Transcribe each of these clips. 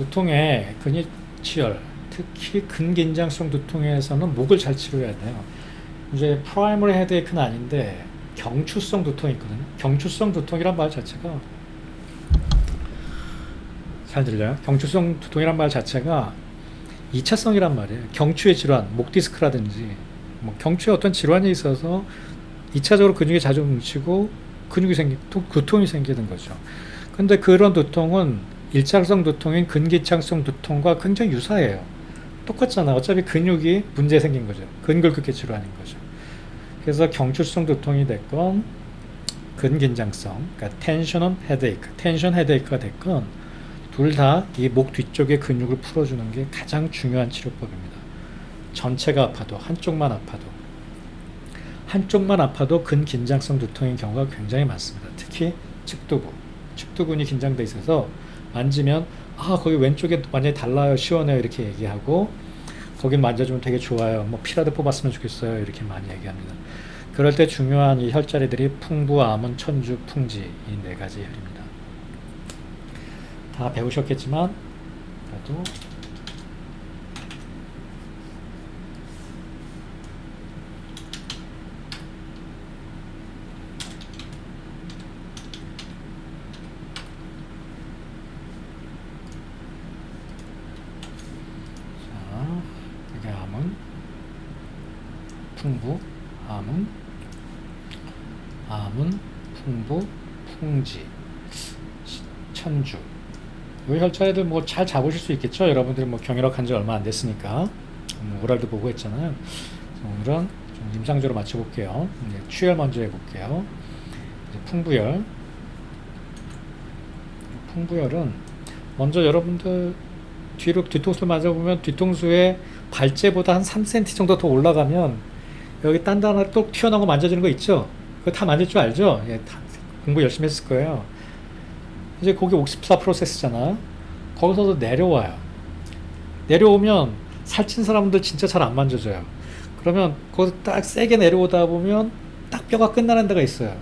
두통의 근육치열, 특히 근긴장성 두통에서는 목을 잘 치료해야 돼요. 이제 프라이머리 헤드에이크는 아닌데 경추성 두통이 있거든요. 경추성 두통이란 말 자체가 잘 들려요? 경추성 두통이란 말 자체가 2차성이란 말이에요. 경추의 질환, 목 디스크라든지 뭐 경추에 어떤 질환이 있어서 2차적으로 근육이 자주 뭉치고 두통이 생기는 거죠. 근데 그런 두통은 1차성 두통인 근기창성 두통과 굉장히 유사해요. 똑같잖아. 어차피 근육이 문제 생긴 거죠. 근골격계 질환인 거죠. 그래서 경추성 두통이 됐건 근긴장성, 그러니까 텐션 헤드에이크가 됐건 둘 다 이 목 뒤쪽의 근육을 풀어주는 게 가장 중요한 치료법입니다. 전체가 아파도 한쪽만 아파도 근긴장성 두통인 경우가 굉장히 많습니다. 특히 측두근이 긴장돼 있어서 만지면 거기 왼쪽에 완전히 달라요, 시원해요 이렇게 얘기하고 거긴 만져주면 되게 좋아요, 뭐 피라도 뽑았으면 좋겠어요 이렇게 많이 얘기합니다. 그럴 때 중요한 이 혈자리들이 풍부, 암은, 천주, 풍지 이 네 가지 혈입니다. 다 배우셨겠지만 그래도 자, 이게 암은 풍부, 풍부, 풍지, 천주. 이 혈자리들 뭐 잘 잡으실 수 있겠죠? 여러분들이 뭐 경혈학 한지 얼마 안 됐으니까 오랄도 보고 했잖아요. 오늘은 좀 임상적으로 맞춰볼게요. 추열 먼저 해볼게요. 풍부열. 풍부열은 먼저 여러분들 뒤통수를 맞아보면 뒤통수에 발제보다 한 3cm 정도 더 올라가면 여기 단단하게 똑 튀어나온 거 만져지는 거 있죠? 그거 다 만질 줄 알죠? 공부 열심히 했을 거예요. 이제 거기 옥시프타 프로세스잖아. 거기서도 내려와요. 내려오면 살찐 사람들 진짜 잘 안 만져져요. 그러면 거기서 딱 세게 내려오다 보면 딱 뼈가 끝나는 데가 있어요.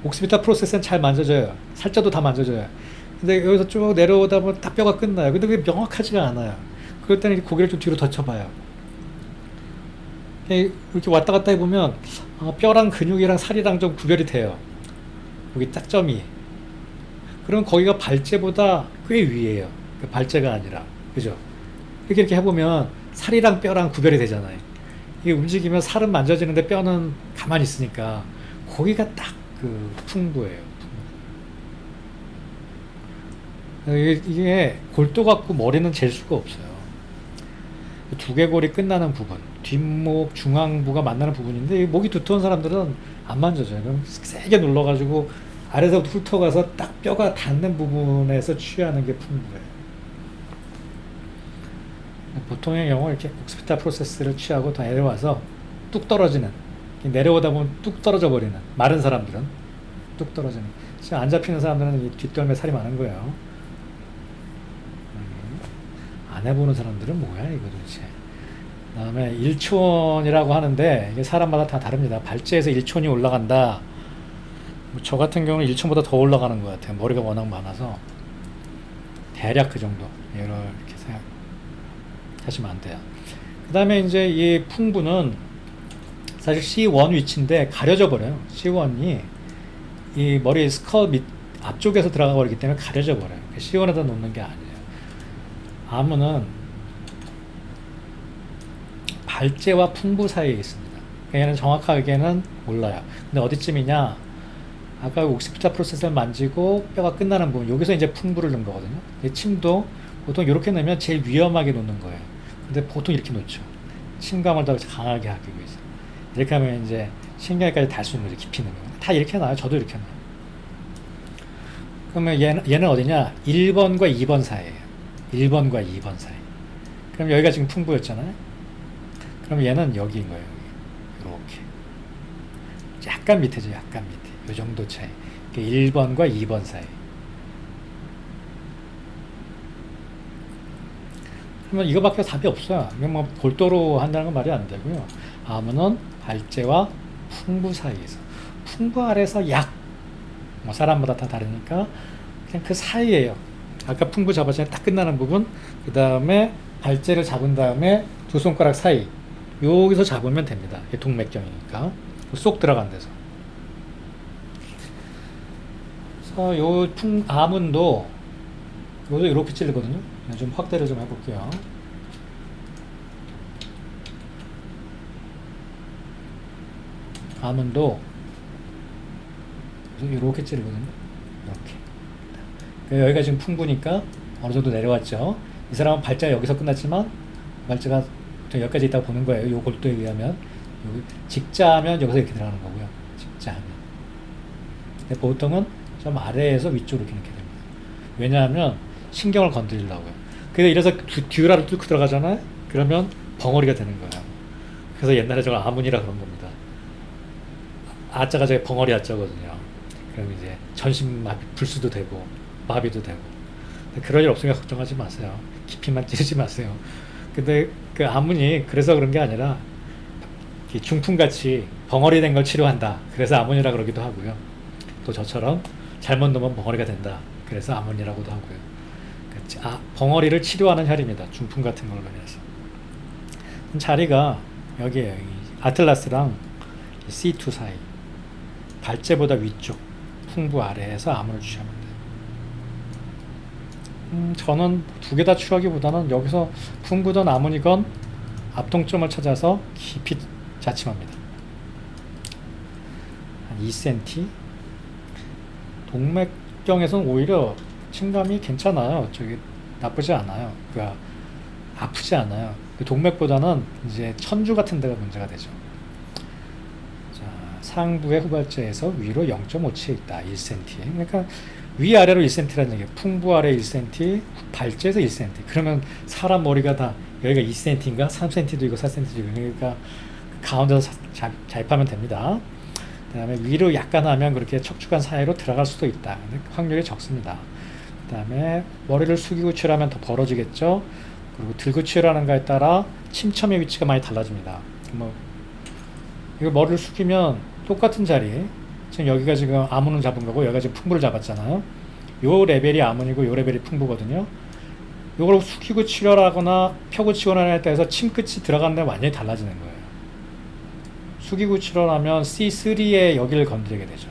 옥시프타 프로세스는 잘 만져져요. 살쪄도 다 만져져요. 근데 여기서 쭉 내려오다 보면 딱 뼈가 끝나요. 근데 그게 명확하지가 않아요. 그럴 때는 고개를 좀 뒤로 젖혀봐요. 이렇게 왔다 갔다 해보면 뼈랑 근육이랑 살이랑 좀 구별이 돼요. 여기 딱 점이. 그럼 거기가 발제보다 꽤 위에요. 발제가 아니라. 그죠? 이렇게 해보면 살이랑 뼈랑 구별이 되잖아요. 이게 움직이면 살은 만져지는데 뼈는 가만히 있으니까 거기가 딱 그 풍부예요. 이게 골도 같고 머리는 잴 수가 없어요. 두개골이 끝나는 부분, 뒷목, 중앙부가 만나는 부분인데 목이 두터운 사람들은 안 만져져요. 그럼 세게 눌러가지고 아래서부터 훑어가서 딱 뼈가 닿는 부분에서 취하는 게 풍부예요. 보통의 경우 이렇게 옥시프타 프로세스를 취하고 더 내려와서 뚝 떨어지는, 내려오다 보면 뚝 떨어져 버리는, 마른 사람들은 뚝 떨어지는, 지금 안 잡히는 사람들은 이 뒷덜미에 살이 많은 거예요. 안 해보는 사람들은 뭐야 이거 도대체. 그 다음에 일촌이라고 하는데 이게 사람마다 다 다릅니다. 발제에서 일촌이 올라간다. 저 같은 경우는 1층보다 더 올라가는 것 같아요. 머리가 워낙 많아서 대략 그 정도 이렇게 생각하시면 안 돼요. 그 다음에 이제 이 풍부는 사실 C1 위치인데 가려져 버려요. C1이 이 머리 스컬 밑 앞쪽에서 들어가 버리기 때문에 가려져 버려요. C1에다 놓는 게 아니에요. 암은 발제와 풍부 사이에 있습니다. 얘는 정확하게는 몰라요. 근데 어디쯤이냐? 아까 옥시프타 프로세스를 만지고 뼈가 끝나는 부분, 여기서 이제 풍부를 넣은 거거든요. 침도 보통 이렇게 넣으면 제일 위험하게 놓는 거예요. 근데 보통 이렇게 놓죠. 침감을 더 강하게 하기 위해서. 이렇게 하면 이제 신경까지 달 수 있는 거죠. 깊이 넣으면. 다 이렇게 놔요. 저도 이렇게 놔요. 그러면 얘는 어디냐? 1번과 2번 사이에요. 1번과 2번 사이. 그럼 여기가 지금 풍부였잖아요. 그럼 얘는 여기인 거예요. 이렇게. 약간 밑에죠. 약간 밑에. 이 정도 차이. 1번과 2번 사이. 그러면 이거밖에 답이 없어요. 이건 뭐 골도로 한다는 건 말이 안 되고요. 암은 발제와 풍부 사이에서. 풍부 아래서 약. 뭐 사람마다 다 다르니까 그냥 그 사이에요. 아까 풍부 잡았잖아요. 딱 끝나는 부분. 그 다음에 발제를 잡은 다음에 두 손가락 사이. 여기서 잡으면 됩니다. 이게 동맥경이니까. 쏙 들어간 데서. 그래서 요 아문도 여기서 이렇게 찌르거든요. 좀 확대를 좀 해볼게요. 아문도 이렇게 찌르거든요. 이렇게. 여기가 지금 풍부니까 어느 정도 내려왔죠. 이 사람은 발자가 여기서 끝났지만 발자가 여기까지 있다고 보는 거예요. 요 골도에 의하면. 여기 직자하면 여기서 이렇게 들어가는 거고요. 직자하면. 근데 보통은 좀 아래에서 위쪽으로 이렇게 됩니다. 왜냐하면 신경을 건드리려고요. 그래서 이래서 듀라를 뚫고 들어가잖아요. 그러면 벙어리가 되는 거예요. 그래서 옛날에 저가 아문이라 그런 겁니다. 아자가 저게 벙어리 아자거든요. 그럼 이제 전신마비, 불수도 되고 마비도 되고. 그럴 일 없으니까 걱정하지 마세요. 깊이만 찌르지 마세요. 근데 그 아문이 그래서 그런 게 아니라 중풍같이 벙어리 된 걸 치료한다. 그래서 아문이라 그러기도 하고요. 또 저처럼 잘못 놓으면 벙어리가 된다. 그래서 아문이라고도 하고요. 벙어리를 치료하는 혈입니다. 중풍 같은 걸로 해서. 자리가 여기에요. 아틀라스랑 C2 사이. 발제보다 위쪽, 풍부 아래에서 아문을 취하면 돼요. 저는 두 개 다 취하기보다는 여기서 풍부든 아문이건 앞동점을 찾아서 깊이 자침합니다. 한 2cm. 동맥경에서는 오히려 침감이 괜찮아요. 저기 나쁘지 않아요. 그러니까 아프지 않아요. 동맥보다는 이제 천주 같은 데가 문제가 되죠. 자, 상부의 후발제에서 위로 0.5치에 있다. 1cm. 그러니까 위아래로 1cm라는 얘기예요. 풍부 아래 1cm, 발제에서 1cm. 그러면 사람 머리가 다 여기가 2cm인가 3cm도 있고 4cm도 있고 그러니까 가운데서 자입하면 됩니다. 그 다음에 위로 약간 하면 그렇게 척추관 사이로 들어갈 수도 있다. 근데 확률이 적습니다. 그 다음에 머리를 숙이고 치료하면 더 벌어지겠죠. 그리고 들고 치료하는가에 따라 침첨의 위치가 많이 달라집니다. 뭐 이거 머리를 숙이면 똑같은 자리, 지금 여기가 지금 아문을 잡은 거고 여기가 지금 풍부를 잡았잖아요. 요 레벨이 아문이고 요 레벨이 풍부거든요. 요걸 숙이고 치료를 하거나 펴고 치료하느냐에 따라서 침 끝이 들어가는 데 완전히 달라지는 거예요. 숙이고 치료를 하면 C3의 여기를 건드리게 되죠.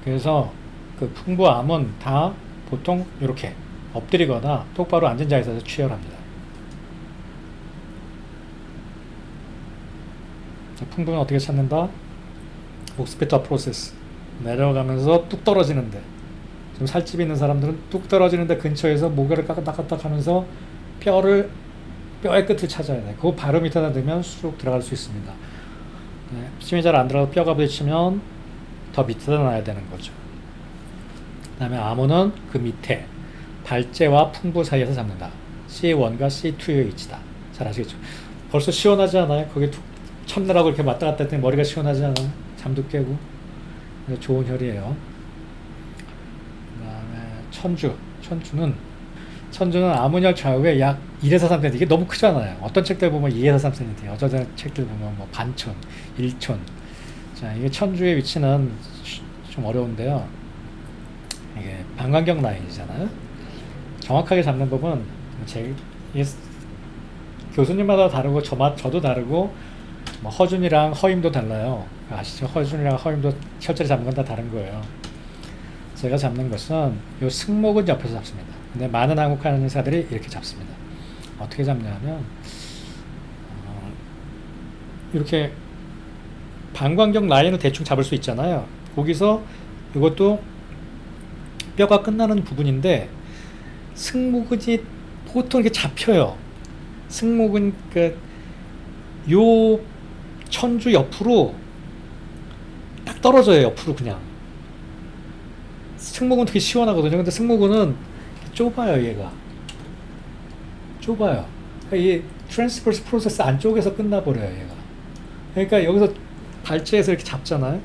그래서 그 풍부 암은 다 보통 이렇게 엎드리거나 똑바로 앉은 자리에서 취혈합니다. 풍부는 어떻게 찾는다? 옥스피터 프로세스. 내려가면서 뚝 떨어지는데, 좀 살집이 있는 사람들은 뚝 떨어지는데 근처에서 모가를 까딱까딱 하면서 뼈의 끝을 찾아야 돼. 그거 바로 밑에다 넣으면 쑥 들어갈 수 있습니다. 네, 힘이 잘 안 들어가고 뼈가 부딪히면 더 밑에다 놔야 되는 거죠. 그 다음에 암호는 그 밑에 발제와 풍부 사이에서 잡는다. C1과 C2의 위치다. 잘 아시겠죠? 벌써 시원하지 않아요? 거기 툭 참느라고 이렇게 왔다 갔다 했더니 머리가 시원하지 않아요? 잠도 깨고. 좋은 혈이에요. 그 다음에 천주는 아문혈 좌우에 약 1에서 3cm. 이게 너무 크잖아요. 어떤 책들 보면 2에서 3cm, 어떤 책들 보면 뭐 반촌, 1촌. 자, 이게 천주의 위치는 좀 어려운데요. 이게 방광경 라인이잖아요. 정확하게 잡는 법은 교수님마다 다르고 저도 다르고 뭐 허준이랑 허임도 달라요. 아시죠? 허준이랑 허임도 실제로 잡는 건 다 다른 거예요. 제가 잡는 것은 요 승모근 옆에서 잡습니다. 근데 많은 한국하는 의사들이 이렇게 잡습니다. 어떻게 잡냐면 이렇게 방광경 라인을 대충 잡을 수 있잖아요. 거기서 이것도 뼈가 끝나는 부분인데 승모근이 보통 이렇게 잡혀요. 승모근 요 천주 옆으로 딱 떨어져요. 옆으로 그냥. 승모근 되게 시원하거든요. 근데 승모근은 좁아요. 얘가 좁아요. 그러니까 이 트랜스버스 프로세스 안쪽에서 끝나버려요. 얘가. 그러니까 여기서 발제에서 이렇게 잡잖아요.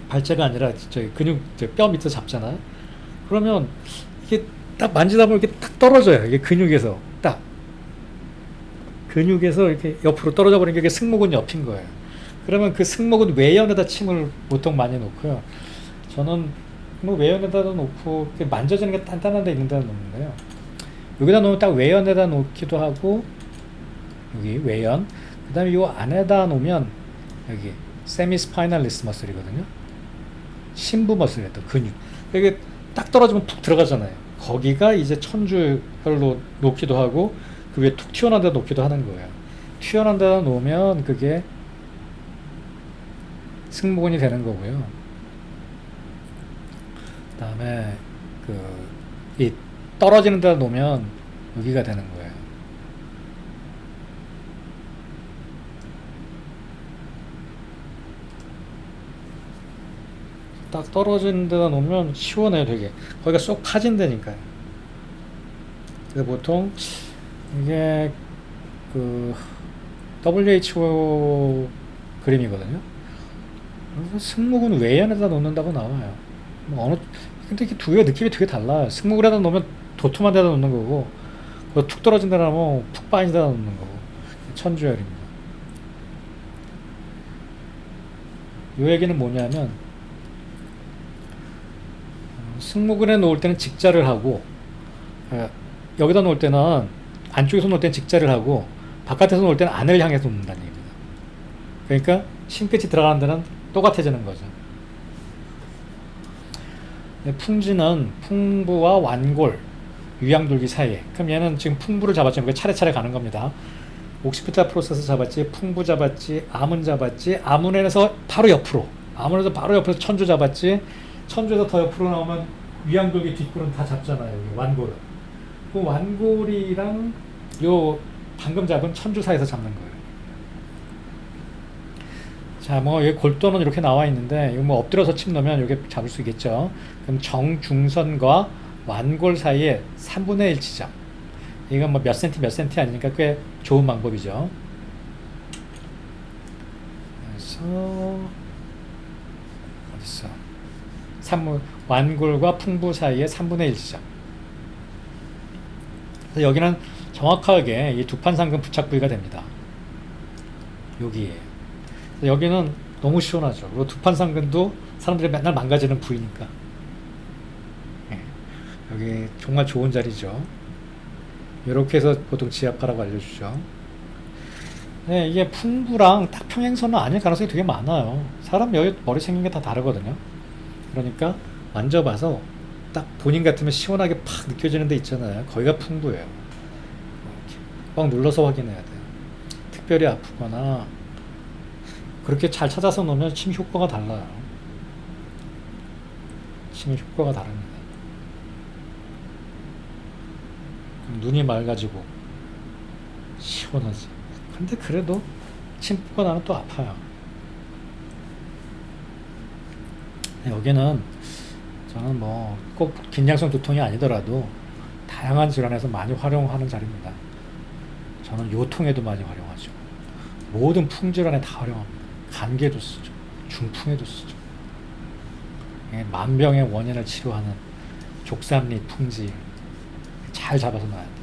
발제가 아니라 저기 뼈 밑에서 잡잖아요. 그러면 이게 딱 만지다 보면 이렇게 딱 떨어져요. 이게 근육에서 딱 근육에서 이렇게 옆으로 떨어져 버리는 게 승모근 옆인 거예요. 그러면 그 승모근 외연에다 침을 보통 많이 놓고요. 저는 뭐 외연에다 놓고 만져지는 게 단단한 데 있는 데다 놓는 거예요. 여기다 놓으면 딱 외연에다 놓기도 하고, 여기 외연, 그 다음에 이 안에다 놓으면 여기 세미스파이널리스 머슬이거든요. 심부 머슬이에요. 또 근육. 여기 딱 떨어지면 푹 들어가잖아요. 거기가 이제 천주별로 놓기도 하고 그 위에 툭 튀어나온 데다 놓기도 하는 거예요. 튀어나온 데다 놓으면 그게 승모근이 되는 거고요. 그 다음에 이 떨어지는 데다 놓으면 여기가 되는 거예요. 딱 떨어지는 데다 놓으면 시원해요, 되게. 거기가 쏙 파진다니까요. 그래서 보통 이게 WHO 그림이거든요. 그래서 승모근 외연에다 놓는다고 나와요. 근데 이게 두 개가 느낌이 되게 달라요. 승모근에다 놓으면 도톰한 데다 놓는 거고, 툭 떨어진 데다 놓으면 푹 빠진 데다 놓는 거고. 천주열입니다. 이 얘기는 뭐냐면, 승모근에 놓을 때는 직자를 하고, 여기다 놓을 때는 안쪽에서 놓을 때는 직자를 하고, 바깥에서 놓을 때는 안을 향해서 놓는다는 얘기입니다. 그러니까 심끝이 들어가는 데는 똑같아지는 거죠. 풍지는 풍부와 완골, 위양돌기 사이에. 그럼 얘는 지금 풍부를 잡았지만 차례차례 가는 겁니다. 옥시피탈 프로세스 잡았지, 풍부 잡았지, 아문 잡았지, 아문에서 바로 옆으로, 아문에서 바로 옆에서 천주 잡았지, 천주에서 더 옆으로 나오면 위양돌기 뒷골은 다 잡잖아요. 여기 완골은. 그 완골이랑 요 방금 잡은 천주 사이에서 잡는 거예요. 자, 뭐 여기 골도는 이렇게 나와 있는데 이거 뭐 엎드려서 침 넣으면 이게 잡을 수 있겠죠. 그럼 정중선과 완골 사이에 3분의 1 지점. 이건 뭐 몇 센티 아니니까 꽤 좋은 방법이죠. 그래서 어딨어? 완골과 풍부 사이에 3분의 1 지점. 그래서 여기는 정확하게 이 두판상근 부착 부위가 됩니다. 여기에. 여기는 너무 시원하죠. 그리고 두판상근도 사람들이 맨날 망가지는 부위니까. 네. 여기 정말 좋은 자리죠. 이렇게 해서 보통 지압하라고 알려주죠. 네, 이게 풍부랑 딱 평행선은 아닐 가능성이 되게 많아요. 사람 여기 머리 생긴 게 다 다르거든요. 그러니까 만져봐서 딱 본인 같으면 시원하게 팍 느껴지는 데 있잖아요. 거기가 풍부예요. 이렇게 꽉 눌러서 확인해야 돼요. 특별히 아프거나 그렇게 잘 찾아서 놓으면 침 효과가 달라요. 침 효과가 다릅니다. 눈이 맑아지고 시원하지. 근데 그래도 침 뿌가 나면 또 아파요. 여기는 저는 뭐 꼭 긴장성 두통이 아니더라도 다양한 질환에서 많이 활용하는 자리입니다. 저는 요통에도 많이 활용하죠. 모든 풍질환에 다 활용합니다. 감기에도 쓰죠. 중풍에도 쓰죠. 만병의 원인을 치료하는 족삼리 풍지 잘 잡아서 놔야 돼요.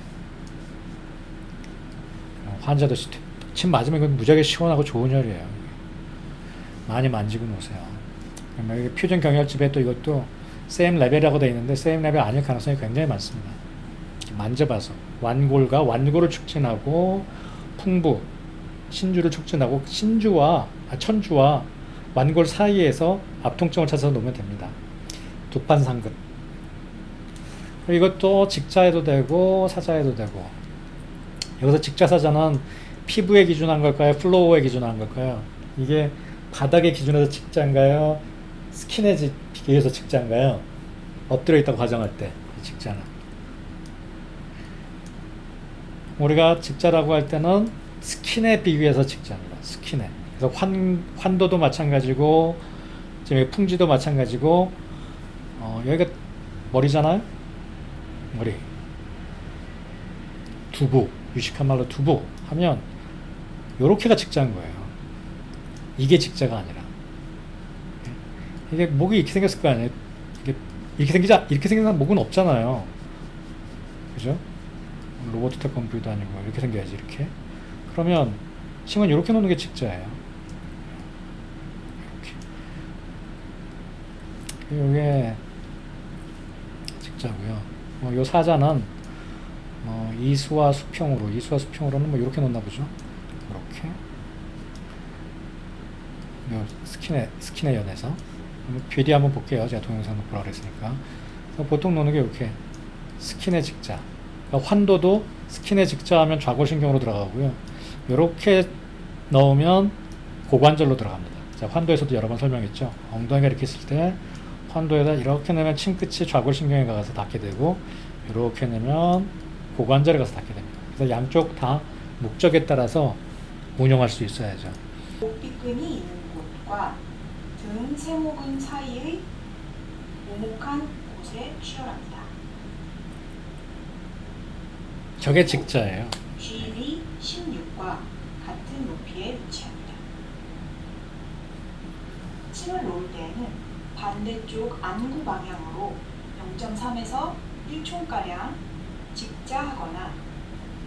환자도 침 맞으면 이건 무지하게 시원하고 좋은 혈이에요. 많이 만지고 노세요. 여기 표준 경혈집에 또 이것도 세임 레벨이라고 되어 있는데 세임 레벨 아닐 가능성이 굉장히 많습니다. 만져봐서 완골과 완골을 촉진하고 풍부, 신주를 촉진하고 천주와 완골 사이에서 압통증을 찾아서 놓으면 됩니다. 두판상근. 이것도 직자해도 되고 사자해도 되고. 여기서 직자사자는 피부에 기준한 걸까요? 플로어에 기준한 걸까요? 이게 바닥에 기준해서 직자인가요? 스킨에 비교해서 직자인가요? 엎드려 있다고 가정할 때 직자는. 우리가 직자라고 할 때는 스킨에 비교해서 직자입니다. 스킨에. 그래서 환도도 마찬가지고 지금 풍지도 마찬가지고 여기가 머리잖아요. 머리. 두부. 유식한 말로 두부 하면 요렇게가 직자인 거예요. 이게 직자가 아니라. 이게 목이 이렇게 생겼을 거 아니에요. 이렇게 생긴 목은 없잖아요. 그죠? 로버트 태권브이도 아니고 이렇게 생겨야지 이렇게. 그러면 침은 이렇게 놓는 게 직자예요. 이렇게. 이게 사자고요. 요 사자는 이수와 수평으로는 뭐 이렇게 놓나 보죠. 이렇게 요 스킨에 연해서 비리 한번 볼게요. 제가 동영상 보라 그랬으니까. 보통 놓는 게 이렇게 스킨의 직자. 그러니까 환도도 스킨의 직자 하면 좌골신경으로 들어가고요. 이렇게 넣으면 고관절로 들어갑니다. 자, 환도에서도 여러 번 설명했죠. 엉덩이가 이렇게 있을 때 환도에다 이렇게 넣으면 침끝이 좌골신경에 가서 닿게 되고, 이렇게 넣으면 고관절에 가서 닿게 됩니다. 그래서 양쪽 다 목적에 따라서 운용할 수 있어야죠. 목뒤끈이 있는 곳과 등 세모근 사이의 오목한 곳에 치열합니다. 저게 직자예요. GV 16과 같은 높이에 위치합니다. 침을 놓을 때에는 반대쪽 안구 방향으로 0.3에서 1촌가량 직자하거나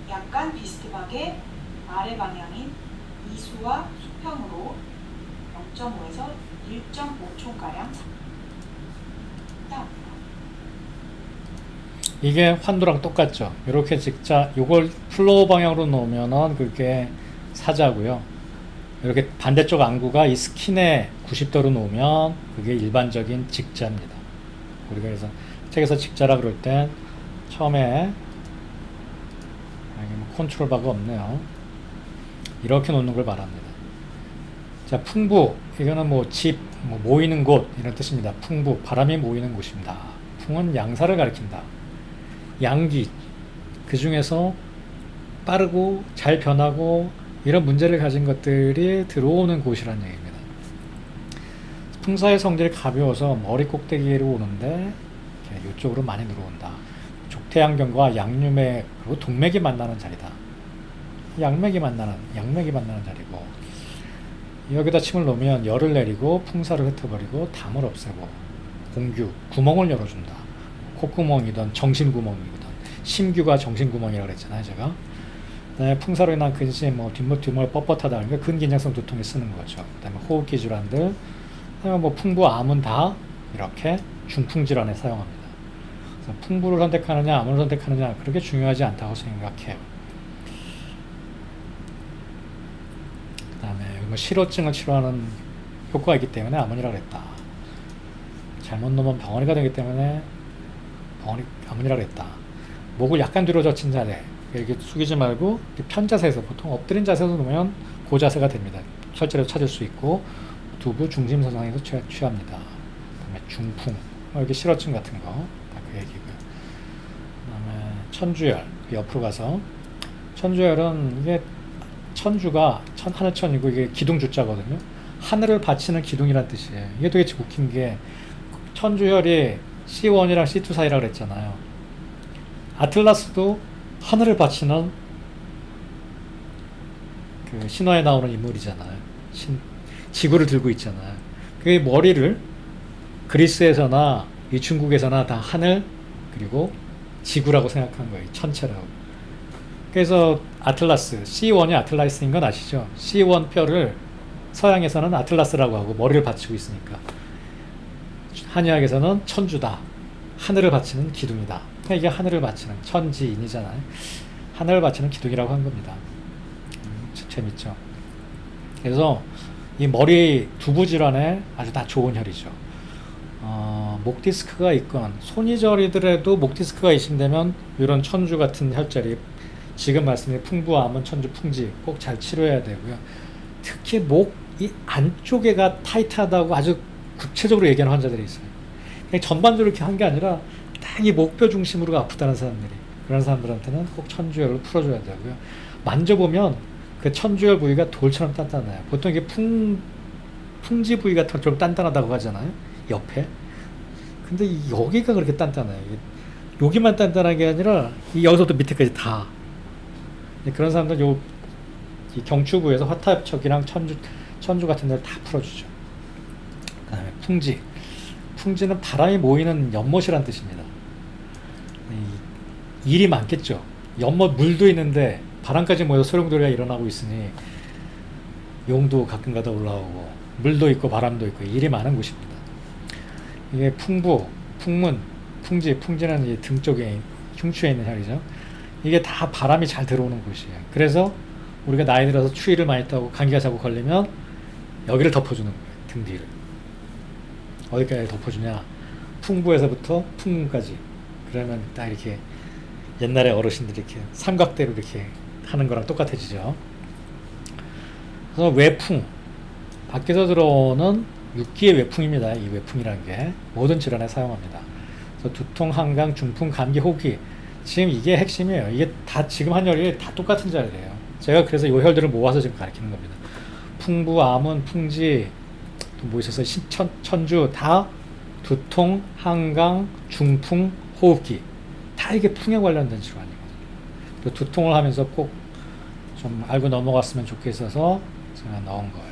약간 비스듬하게 아래 방향인 이수와 수평으로 0.5에서 1.5촌가량 합니다. 이게 환도랑 똑같죠. 이렇게 직자, 요걸 플로우 방향으로 놓으면은 그게 사자고요. 이렇게 반대쪽 안구가 이 스킨에 90도로 놓으면 그게 일반적인 직자입니다. 우리가 그래서 책에서 직자라 그럴 땐 처음에 컨트롤 바가 없네요. 이렇게 놓는 걸 말합니다. 자, 풍부, 이거는 뭐 집, 뭐 모이는 곳 이런 뜻입니다. 풍부, 바람이 모이는 곳입니다. 풍은 양사를 가리킨다. 양기, 그 중에서 빠르고 잘 변하고 이런 문제를 가진 것들이 들어오는 곳이라는 얘기입니다. 풍사의 성질이 가벼워서 머리 꼭대기로 오는데 이쪽으로 많이 들어온다. 족태양경과 양륜맥 그리고 동맥이 만나는 자리다. 양맥이 만나는 자리고, 여기다 침을 놓으면 열을 내리고 풍사를 흩어버리고 담을 없애고 공규, 구멍을 열어준다. 콧구멍이든 정신구멍이든, 심규가 정신구멍이라고 그랬잖아요, 제가. 풍사로 인한 근심, 뭐 뒷목 뻣뻣하다, 그러니까 근긴장성 두통에 쓰는 거죠. 그다음에 호흡기 질환들, 그다음에 뭐 풍부, 암은 다 이렇게 중풍 질환에 사용합니다. 그래서 풍부를 선택하느냐, 암을 선택하느냐 그렇게 중요하지 않다고 생각해요. 그다음에 뭐 실어증을 치료하는 효과가 있기 때문에 암은이라고 그랬다. 잘못 놓으면 병원이가 되기 때문에 암은이라고 그랬다. 목을 약간 뒤로 젖힌 자세, 이렇게 숙이지 말고 편자세에서, 보통 엎드린 자세에서 놓으면 그 자세가 됩니다. 철저히 찾을 수 있고, 두부 중심선상에서 취합니다. 그다음에 중풍, 이렇게 실어증 같은 거 다 그 얘기고요. 그다음에 천주열, 옆으로 가서, 천주열은 이게 천주가 하늘천이고 이게 기둥주자거든요. 하늘을 받치는 기둥이란 뜻이에요. 이게 되게 웃긴 게, 천주열이 C1이랑 C2 사이라고 그랬잖아요. 아틀라스도 하늘을 받치는 그 신화에 나오는 인물이잖아요. 지구를 들고 있잖아요. 그 머리를 그리스에서나 이 중국에서나 다 하늘 그리고 지구라고 생각한 거예요. 천체라고. 그래서 아틀라스, C1이 아틀라스인 건 아시죠? C1 표를 서양에서는 아틀라스라고 하고 머리를 받치고 있으니까. 한의학에서는 천주다. 하늘을 받치는 기둥이다. 이게 하늘을 받치는 천지인이잖아요. 하늘을 받치는 기둥이라고 한 겁니다. 재밌죠? 그래서 이 머리 두부 질환에 아주 다 좋은 혈이죠. 목 디스크가 있건 손이저리더라도 목 디스크가 있으면 이런 천주 같은 혈자리, 지금 말씀드린 풍부, 암은, 천주, 풍지 꼭 잘 치료해야 되고요. 특히 목 이 안쪽에가 타이트하다고 아주 구체적으로 얘기하는 환자들이 있어요. 그냥 전반적으로 이렇게 한 게 아니라 딱 이 목뼈 중심으로가 아프다는 사람들이, 그런 사람들한테는 꼭 천주열을 풀어줘야 되고요. 만져보면 그 천주열 부위가 돌처럼 단단해요. 보통 이게 풍지 부위가 좀 단단하다고 하잖아요, 옆에. 근데 여기가 그렇게 단단해요. 여기만 단단한 게 아니라 여기서부터 밑에까지 다. 그런 사람들 이 경추부에서 화타협척이랑 천주 같은 데를 다 풀어주죠. 그다음에 풍지. 풍지는 바람이 모이는 연못이란 뜻입니다. 일이 많겠죠. 연못 물도 있는데 바람까지 모여서 소용돌이가 일어나고 있으니 용도 가끔가다 올라오고, 물도 있고 바람도 있고 일이 많은 곳입니다. 이게 풍부, 풍문, 풍지는 이 등 쪽에 흉추에 있는 혈이죠. 이게 다 바람이 잘 들어오는 곳이에요. 그래서 우리가 나이 들어서 추위를 많이 타고 감기가 자꾸 걸리면 여기를 덮어주는 거예요. 등 뒤를. 어디까지 덮어주냐? 풍부에서부터 풍문까지. 그러면 딱 이렇게 옛날에 어르신들이 이렇게 삼각대로 이렇게 하는 거랑 똑같아지죠. 그래서 외풍, 밖에서 들어오는 육기의 외풍입니다. 이 외풍이라는 게 모든 질환에 사용합니다. 그래서 두통, 한강, 중풍, 감기, 호흡기, 지금 이게 핵심이에요. 이게 다 지금 한 혈이 다 똑같은 자리예요. 제가 그래서 이 혈들을 모아서 지금 가르치는 겁니다. 풍부, 암은, 풍지, 또 뭐 있었어요? 천주, 다 두통, 한강, 중풍, 호흡기, 다 이게 풍에 관련된 질환이거든요. 두통을 하면서 꼭 좀 알고 넘어갔으면 좋겠어서 제가 넣은 거예요.